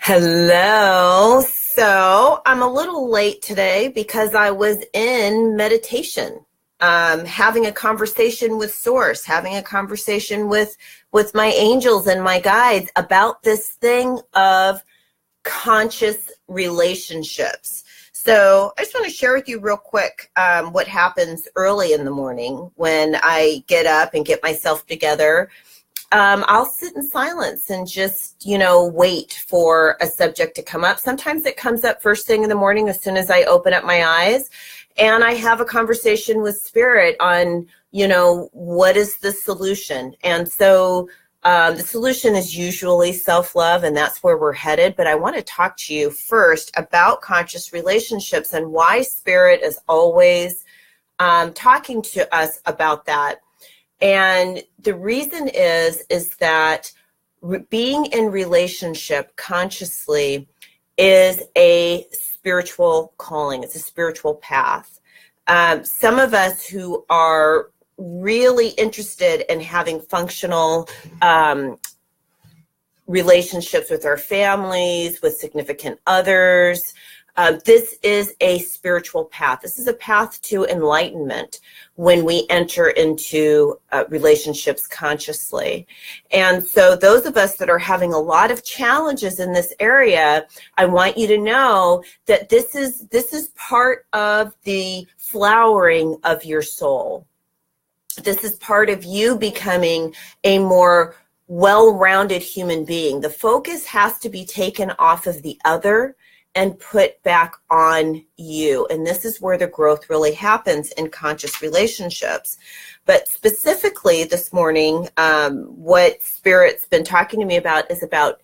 Hello. So I'm a little late today because I was in meditation, having a conversation with Source, having a conversation with my angels and my guides about this thing of conscious relationships. So I just want to share with you real quick what happens early in the morning when I get up and get myself together. I'll sit in silence and just, wait for a subject to come up. Sometimes it comes up first thing in the morning as soon as I open up my eyes, and I have a conversation with Spirit on, what is the solution? And so the solution is usually self-love, and that's where we're headed. But I want to talk to you first about conscious relationships and why Spirit is always talking to us about that. And the reason is that being in relationship consciously is a spiritual calling. It's a spiritual path. Some of us who are really interested in having functional relationships with our families, with significant others, this is a spiritual path. This is a path to enlightenment when we enter into relationships consciously. And so those of us that are having a lot of challenges in this area, I want you to know that this is part of the flowering of your soul. This is part of you becoming a more well-rounded human being. The focus has to be taken off of the other and put back on you. And this is where the growth really happens in conscious relationships. But specifically this morning, what Spirit's been talking to me about is about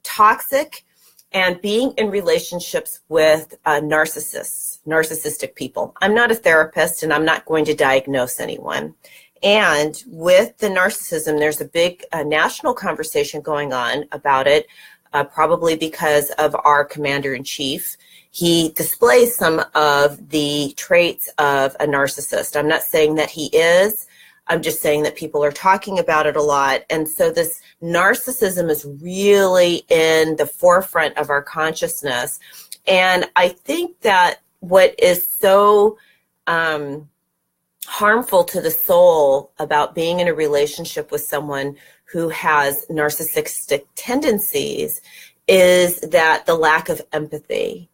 toxic and being in relationships with narcissistic people. I'm not a therapist, and I'm not going to diagnose anyone. And with the narcissism, there's a big national conversation going on about it. Probably because of our commander-in-chief. He displays some of the traits of a narcissist. I'm not saying that he is. I'm just saying that people are talking about it a lot. And so this narcissism is really in the forefront of our consciousness. And I think that what is so harmful to the soul about being in a relationship with someone who has narcissistic tendencies is that the lack of empathy.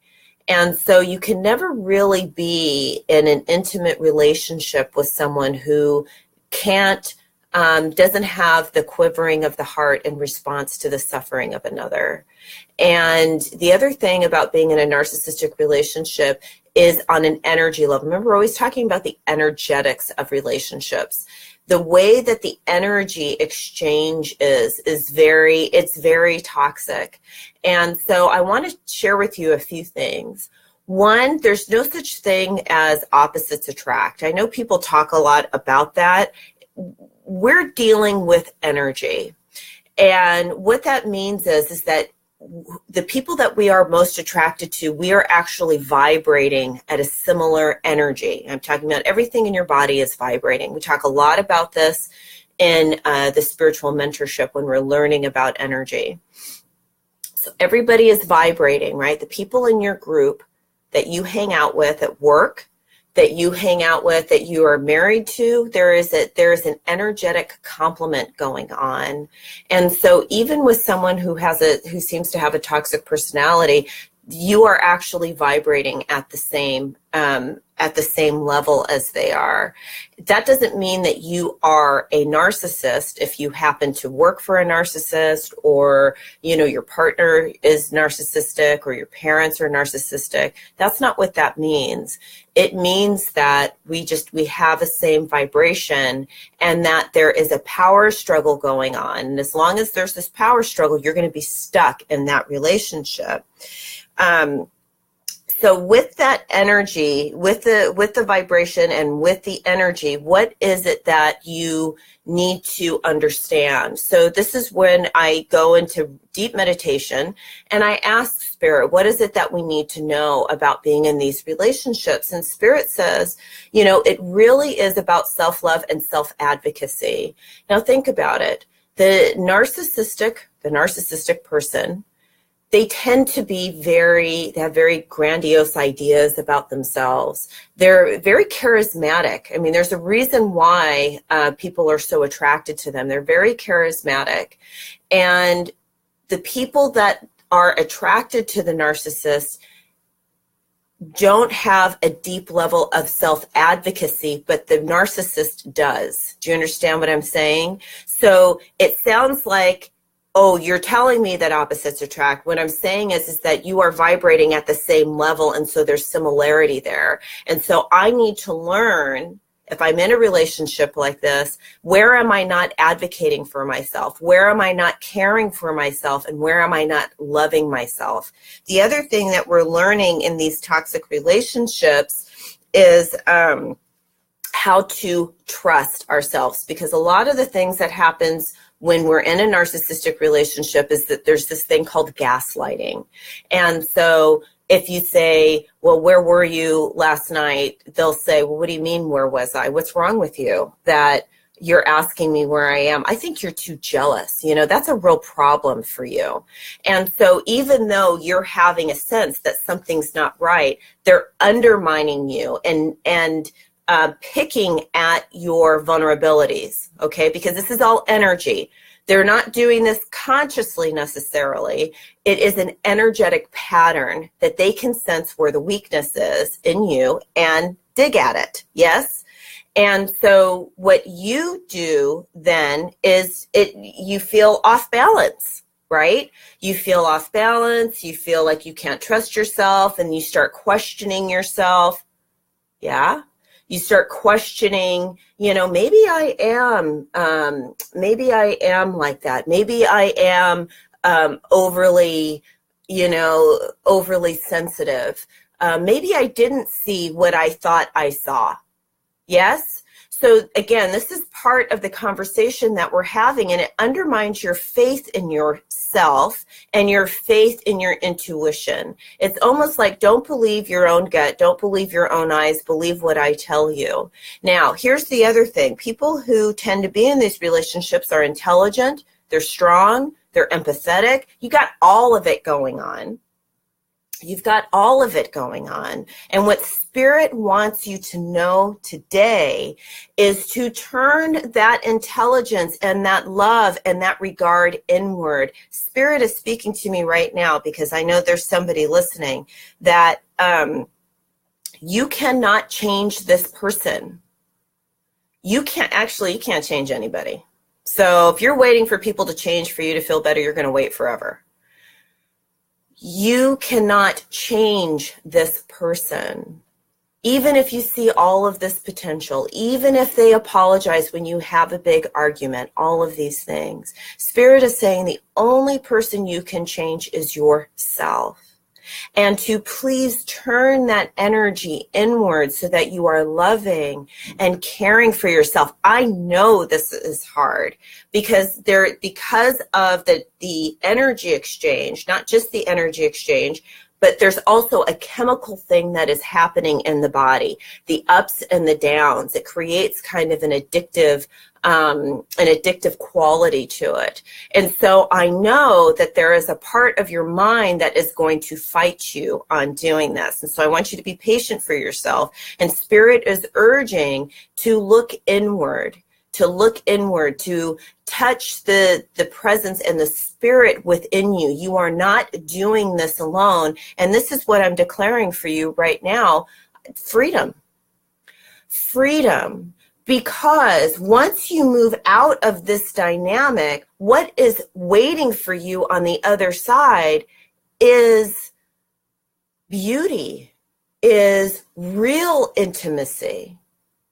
And so you can never really be in an intimate relationship with someone who doesn't have the quivering of the heart in response to the suffering of another. And the other thing about being in a narcissistic relationship is on an energy level. Remember, we're always talking about the energetics of relationships. The way that the energy exchange is very toxic. And so I want to share with you a few things. One, there's no such thing as opposites attract. I know people talk a lot about that. We're dealing with energy. And what that means is that the people that we are most attracted to, we are actually vibrating at a similar energy. I'm talking about everything in your body is vibrating. We talk a lot about this in the spiritual mentorship when we're learning about energy. So everybody is vibrating, right? The people in your group that you hang out with at work, that you hang out with, that you are married to, there is an energetic complement going on. And so even with someone who seems to have a toxic personality, you are actually vibrating at the same level as they are. That doesn't mean that you are a narcissist if you happen to work for a narcissist, or your partner is narcissistic, or your parents are narcissistic. That's not what that means. It means that we have the same vibration, and that there is a power struggle going on. And as long as there's this power struggle, you're going to be stuck in that relationship. So with that energy, with the vibration and with the energy, what is it that you need to understand? So this is when I go into deep meditation and I ask Spirit, what is it that we need to know about being in these relationships? And Spirit says, it really is about self-love and self-advocacy. Now think about it. The narcissistic person they tend to be they have very grandiose ideas about themselves. They're very charismatic. I mean, there's a reason why people are so attracted to them. They're very charismatic. And the people that are attracted to the narcissist don't have a deep level of self-advocacy, but the narcissist does. Do you understand what I'm saying? So it sounds like, oh, you're telling me that opposites attract. What I'm saying is that you are vibrating at the same level, and so there's similarity there. And so I need to learn, if I'm in a relationship like this, where am I not advocating for myself? Where am I not caring for myself? And where am I not loving myself? The other thing that we're learning in these toxic relationships is how to trust ourselves, because a lot of the things that happens when we're in a narcissistic relationship is that there's this thing called gaslighting. And so if you say, well, where were you last night? They'll say, well, what do you mean, where was I? What's wrong with you that you're asking me where I am? I think you're too jealous. You know, that's a real problem for you. And so even though you're having a sense that something's not right, they're undermining you and picking at your vulnerabilities, okay? Because this is all energy. They're not doing this consciously necessarily. It is an energetic pattern that they can sense where the weakness is in you and dig at it, yes? And so what you do then is you feel off balance, right? You feel off balance, you feel like you can't trust yourself, and you start questioning yourself, yeah? You start questioning, you know, maybe I am like that. Maybe I am overly sensitive. Maybe I didn't see what I thought I saw. Yes? So again, this is part of the conversation that we're having, and it undermines your faith in yourself and your faith in your intuition. It's almost like, don't believe your own gut, don't believe your own eyes, believe what I tell you. Now, here's the other thing. People who tend to be in these relationships are intelligent, they're strong, they're empathetic. You got all of it going on. You've got all of it going on. And what Spirit wants you to know today is to turn that intelligence and that love and that regard inward. Spirit is speaking to me right now because I know there's somebody listening that you cannot change this person. You can't change anybody. So if you're waiting for people to change for you to feel better, you're going to wait forever. You cannot change this person. Even if you see all of this potential, even if they apologize when you have a big argument, all of these things, Spirit is saying the only person you can change is yourself. And to please turn that energy inward so that you are loving and caring for yourself. I know this is hard because of the energy exchange, not just the energy exchange, but there's also a chemical thing that is happening in the body, the ups and the downs. It creates kind of an addictive quality to it. And so I know that there is a part of your mind that is going to fight you on doing this. And so I want you to be patient for yourself. And Spirit is urging to look inward, to touch the presence and the Spirit within you. You are not doing this alone. And this is what I'm declaring for you right now. Freedom. Because once you move out of this dynamic, what is waiting for you on the other side is beauty, is real intimacy.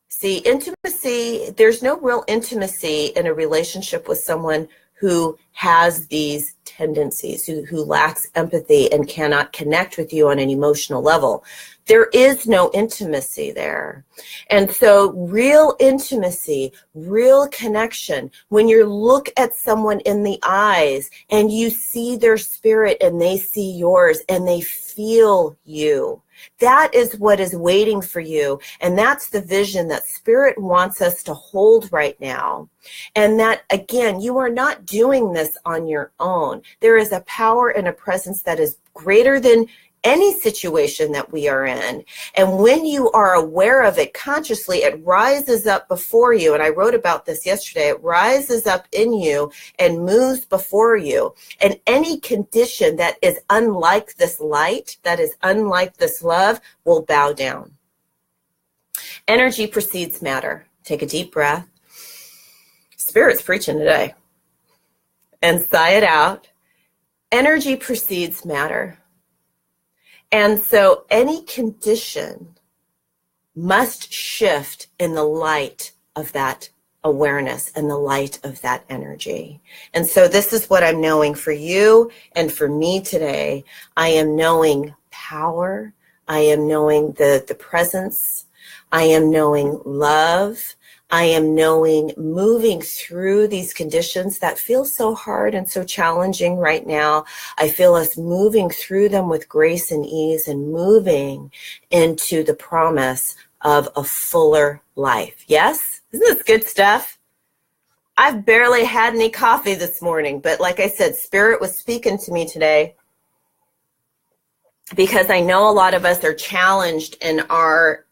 See, intimacy, there's no real intimacy in a relationship with someone who has these tendencies, who lacks empathy and cannot connect with you on an emotional level. There is no intimacy there. And so real intimacy, real connection, when you look at someone in the eyes and you see their spirit and they see yours and they feel you, That is what is waiting for you. And that's the vision that Spirit wants us to hold right now. And that, again, you are not doing this on your own. There is a power and a presence that is greater than any situation that we are in. And when you are aware of it consciously, it rises up before you. And I wrote about this yesterday. It rises up in you and moves before you. And any condition that is unlike this light, that is unlike this love, will bow down. Energy precedes matter. Take a deep breath. Spirit's preaching today. And sigh it out. Energy precedes matter. And so any condition must shift in the light of that awareness and the light of that energy. And so this is what I'm knowing for you and for me today. I am knowing power. I am knowing the presence. I am knowing love. I am knowing moving through these conditions that feel so hard and so challenging right now. I feel us moving through them with grace and ease and moving into the promise of a fuller life. Yes? Isn't this good stuff? I've barely had any coffee this morning, but like I said, Spirit was speaking to me today, because I know a lot of us are challenged in our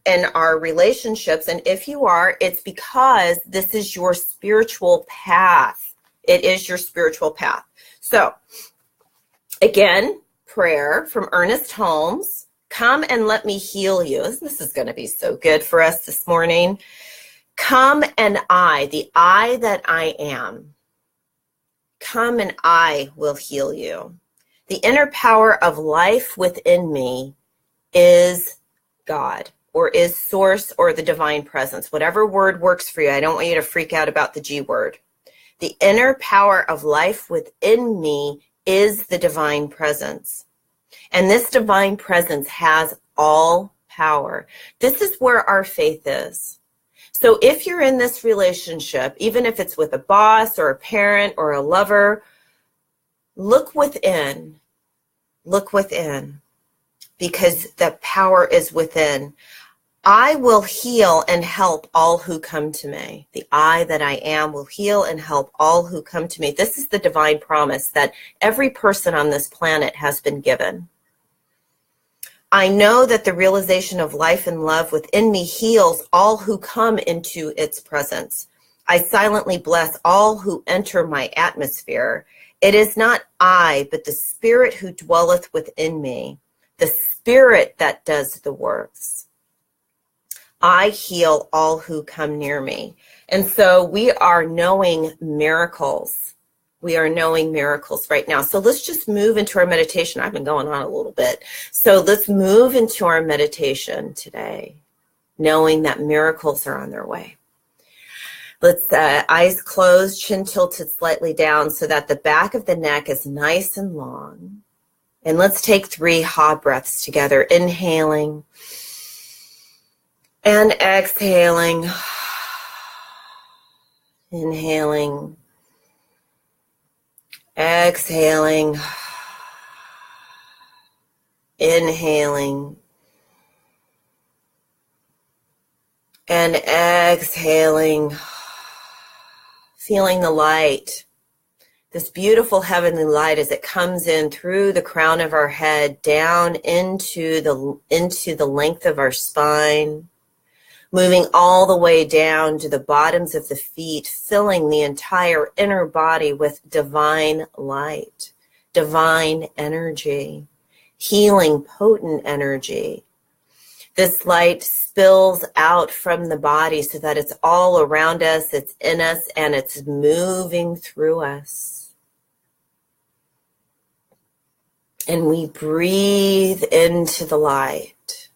relationships. And if you are, it's because this is your spiritual path. It is your spiritual path. So again, prayer from Ernest Holmes. Come and let me heal you. This is going to be so good for us this morning. Come and the I that I am. Come and I will heal you. The inner power of life within me is God, or is source, or the divine presence, whatever word works for you. I don't want you to freak out about the G word. The inner power of life within me is the divine presence. And this divine presence has all power. This is where our faith is. So if you're in this relationship, even if it's with a boss or a parent or a lover, look within, because the power is within. I will heal and help all who come to me. The I that I am will heal and help all who come to me. This is the divine promise that every person on this planet has been given. I know that the realization of life and love within me heals all who come into its presence. I silently bless all who enter my atmosphere. It is not I, but the Spirit who dwelleth within me, the Spirit that does the works. I heal all who come near me. And so we are knowing miracles. We are knowing miracles right now. So let's just move into our meditation. I've been going on a little bit. So let's move into our meditation today, knowing that miracles are on their way. Let's eyes closed, chin tilted slightly down so that the back of the neck is nice and long. And let's take 3 ha breaths together, inhaling and exhaling. Inhaling, exhaling, inhaling, and exhaling. Feeling the light, this beautiful heavenly light as it comes in through the crown of our head, down into the length of our spine, moving all the way down to the bottoms of the feet, filling the entire inner body with divine light, divine energy, healing, potent energy. This light spills out from the body so that it's all around us, it's in us, and it's moving through us. And we breathe into the light.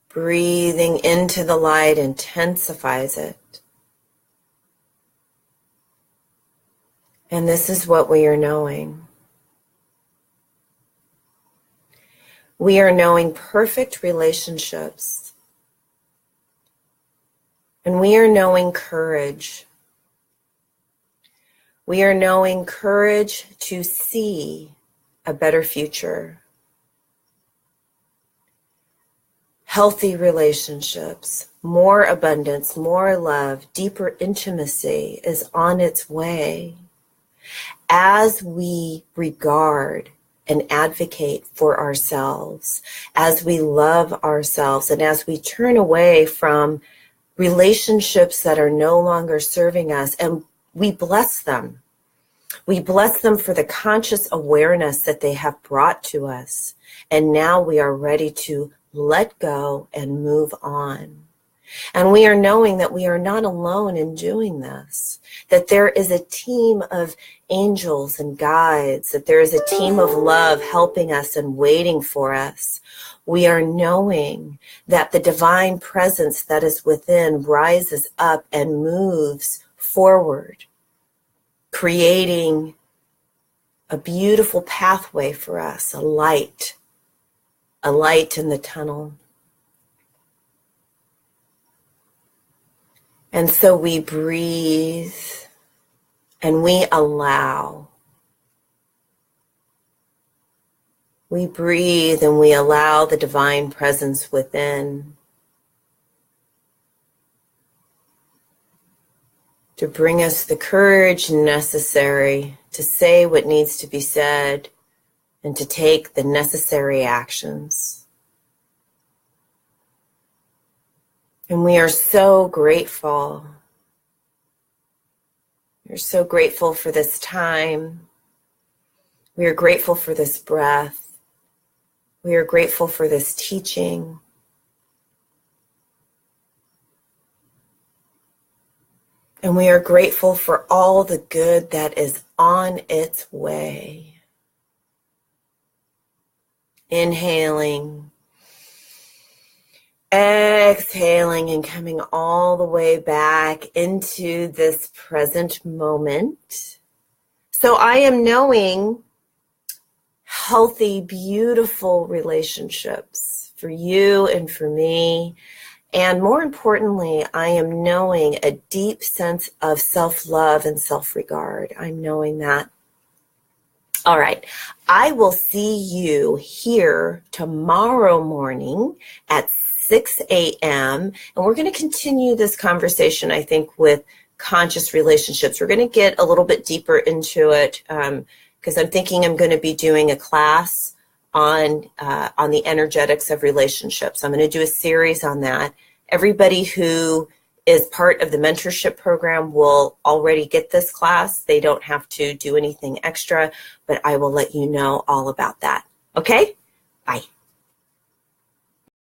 Breathing into the light intensifies it. And this is what we are knowing. We are knowing perfect relationships. And we are knowing courage. We are knowing courage to see a better future, healthy relationships, more abundance, more love, deeper intimacy is on its way as we regard and advocate for ourselves, as we love ourselves, and as we turn away from relationships that are no longer serving us, and we bless them. We bless them for the conscious awareness that they have brought to us. And now we are ready to let go and move on. And we are knowing that we are not alone in doing this, that there is a team of angels and guides, that there is a team of love helping us and waiting for us. We are knowing that the divine presence that is within rises up and moves forward, creating a beautiful pathway for us, a light in the tunnel. And so we breathe and we allow. We breathe and we allow the divine presence within to bring us the courage necessary to say what needs to be said and to take the necessary actions. And we are so grateful. We're so grateful for this time. We are grateful for this breath. We are grateful for this teaching. And we are grateful for all the good that is on its way. Inhaling, exhaling, and coming all the way back into this present moment. So I am knowing healthy, beautiful relationships for you and for me. And more importantly, I am knowing a deep sense of self-love and self-regard. I'm knowing that. All right. I will see you here tomorrow morning at 6 a.m. And we're going to continue this conversation, I think, with conscious relationships. We're going to get a little bit deeper into it because I'm thinking I'm going to be doing a class on the energetics of relationships. I'm going to do a series on that. Everybody who is part of the mentorship program will already get this class. They don't have to do anything extra, but I will let you know all about that. Okay? Bye.